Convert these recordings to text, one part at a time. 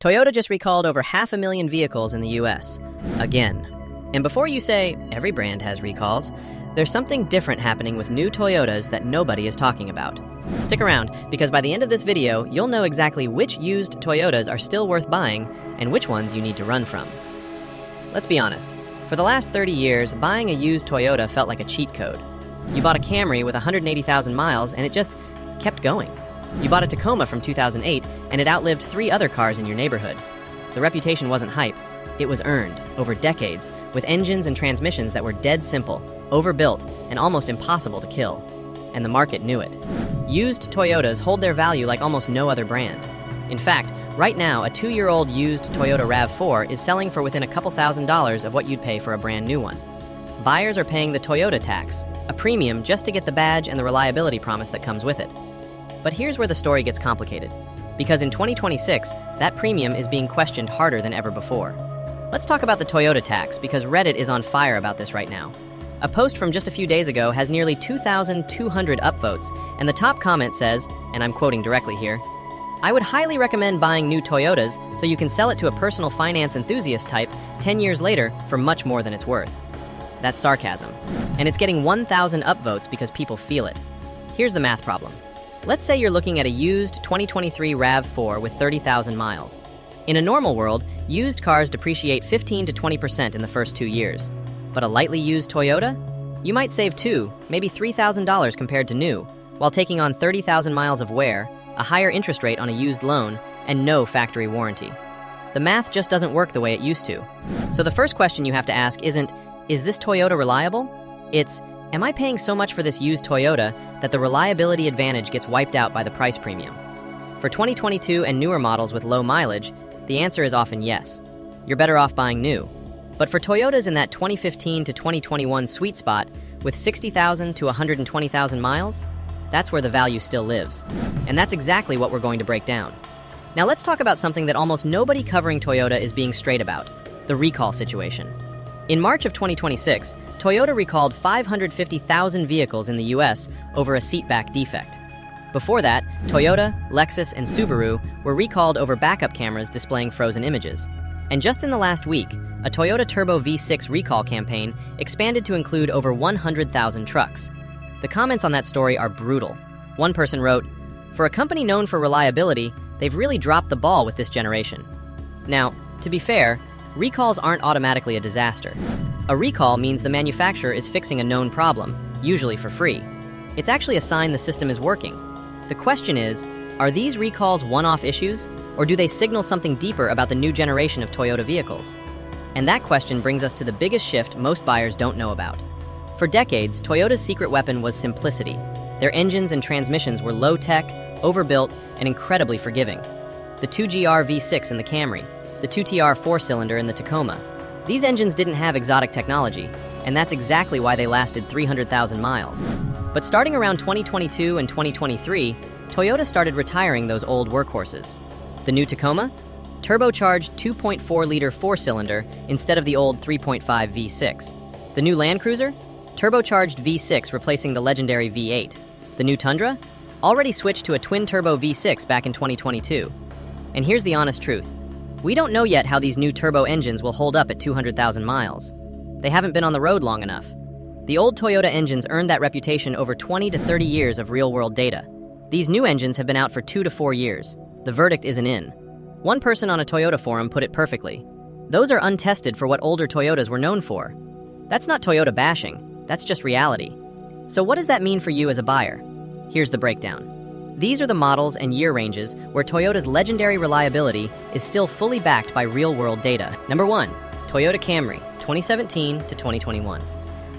Toyota just recalled over 500,000 vehicles in the US. Again. And before you say, every brand has recalls, there's something different happening with new Toyotas that nobody is talking about. Stick around, because by the end of this video, you'll know exactly which used Toyotas are still worth buying and which ones you need to run from. Let's be honest. For the last 30 years, buying a used Toyota felt like a cheat code. You bought a Camry with 180,000 miles and it just kept going. You bought a Tacoma from 2008 and it outlived 3 other cars in your neighborhood. The reputation wasn't hype. It was earned, over decades, with engines and transmissions that were dead simple, overbuilt, and almost impossible to kill. And the market knew it. Used Toyotas hold their value like almost no other brand. In fact, right now, a 2-year-old used Toyota RAV4 is selling for within a couple $1,000s of what you'd pay for a brand new one. Buyers are paying the Toyota tax, a premium just to get the badge and the reliability promise that comes with it. But here's where the story gets complicated. Because in 2026, that premium is being questioned harder than ever before. Let's talk about the Toyota tax, because Reddit is on fire about this right now. A post from just a few days ago has nearly 2,200 upvotes, and the top comment says, and I'm quoting directly here, "I would highly recommend buying new Toyotas so you can sell it to a personal finance enthusiast type 10 years later for much more than it's worth." That's sarcasm. And it's getting 1,000 upvotes because people feel it. Here's the math problem. Let's say you're looking at a used 2023 RAV4 with 30,000 miles. In a normal world, used cars depreciate 15 to 20% in the first 2 years. But a lightly used Toyota? You might save $2,000, maybe $3,000 compared to new, while taking on 30,000 miles of wear, a higher interest rate on a used loan, and no factory warranty. The math just doesn't work the way it used to. So the first question you have to ask isn't, is this Toyota reliable? It's, am I paying so much for this used Toyota that the reliability advantage gets wiped out by the price premium? For 2022 and newer models with low mileage, the answer is often yes. You're better off buying new. But for Toyotas in that 2015 to 2021 sweet spot with 60,000 to 120,000 miles, that's where the value still lives. And that's exactly what we're going to break down. Now let's talk about something that almost nobody covering Toyota is being straight about, the recall situation. In March of 2026, Toyota recalled 550,000 vehicles in the US over a seatback defect. Before that, Toyota, Lexus, and Subaru were recalled over backup cameras displaying frozen images. And just in the last week, a Toyota Turbo V6 recall campaign expanded to include over 100,000 trucks. The comments on that story are brutal. One person wrote, "For a company known for reliability, they've really dropped the ball with this generation." Now, to be fair, recalls aren't automatically a disaster. A recall means the manufacturer is fixing a known problem, usually for free. It's actually a sign the system is working. The question is, are these recalls one-off issues, or do they signal something deeper about the new generation of Toyota vehicles? And that question brings us to the biggest shift most buyers don't know about. For decades, Toyota's secret weapon was simplicity. Their engines and transmissions were low-tech, overbuilt, and incredibly forgiving. The 2GR V6 in the Camry, the 2TR 4-cylinder in the Tacoma. These engines didn't have exotic technology, and that's exactly why they lasted 300,000 miles. But starting around 2022 and 2023, Toyota started retiring those old workhorses. The new Tacoma? Turbocharged 2.4-liter 4-cylinder instead of the old 3.5 V6. The new Land Cruiser? Turbocharged V6 replacing the legendary V8. The new Tundra? Already switched to a twin-turbo V6 back in 2022. And here's the honest truth. We don't know yet how these new turbo engines will hold up at 200,000 miles. They haven't been on the road long enough. The old Toyota engines earned that reputation over 20 to 30 years of real-world data. These new engines have been out for 2 to 4 years. The verdict isn't in. One person on a Toyota forum put it perfectly. Those are untested for what older Toyotas were known for. That's not Toyota bashing. That's just reality. So what does that mean for you as a buyer? Here's the breakdown. These are the models and year ranges where Toyota's legendary reliability is still fully backed by real-world data. Number 1, Toyota Camry, 2017 to 2021.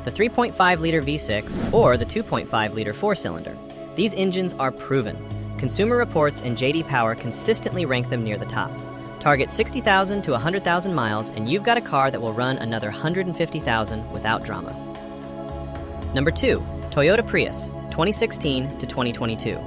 The 3.5-liter V6 or the 2.5-liter 4-cylinder. These engines are proven. Consumer Reports and J.D. Power consistently rank them near the top. Target 60,000 to 100,000 miles and you've got a car that will run another 150,000 without drama. Number 2, Toyota Prius, 2016 to 2022.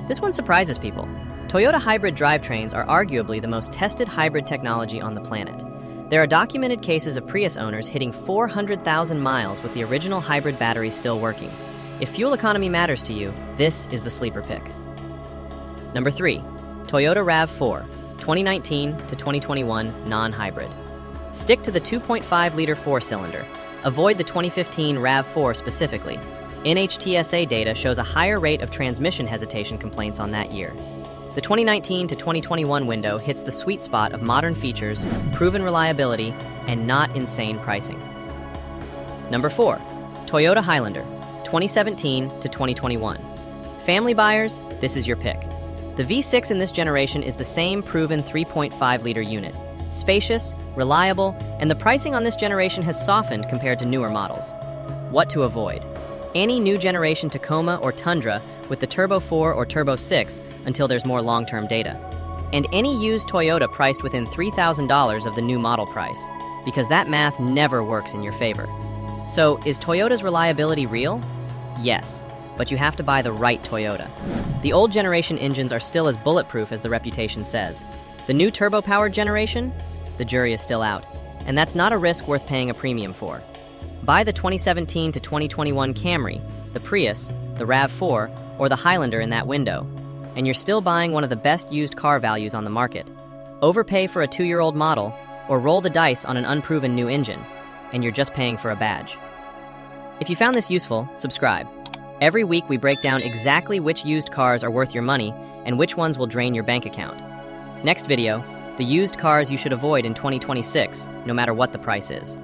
This one surprises people. Toyota hybrid drivetrains are arguably the most tested hybrid technology on the planet. There are documented cases of Prius owners hitting 400,000 miles with the original hybrid battery still working. If fuel economy matters to you, this is the sleeper pick. Number 3, Toyota RAV4, 2019 to 2021 non-hybrid. Stick to the 2.5-liter four-cylinder. Avoid the 2015 RAV4 specifically. NHTSA data shows a higher rate of transmission hesitation complaints on that year. The 2019 to 2021 window hits the sweet spot of modern features, proven reliability, and not insane pricing. Number 4. Toyota Highlander, 2017 to 2021. Family buyers, this is your pick. The V6 in this generation is the same proven 3.5-liter unit. Spacious, reliable, and the pricing on this generation has softened compared to newer models. What to avoid? Any new generation Tacoma or Tundra with the Turbo 4 or Turbo 6 until there's more long-term data. And any used Toyota priced within $3,000 of the new model price, because that math never works in your favor. So, is Toyota's reliability real? Yes, but you have to buy the right Toyota. The old generation engines are still as bulletproof as the reputation says. The new turbo-powered generation? The jury is still out, and that's not a risk worth paying a premium for. Buy the 2017 to 2021 Camry, the Prius, the RAV4, or the Highlander in that window, and you're still buying one of the best used car values on the market. Overpay for a 2-year-old model, or roll the dice on an unproven new engine, and you're just paying for a badge. If you found this useful, subscribe. Every week we break down exactly which used cars are worth your money and which ones will drain your bank account. Next video, the used cars you should avoid in 2026, no matter what the price is.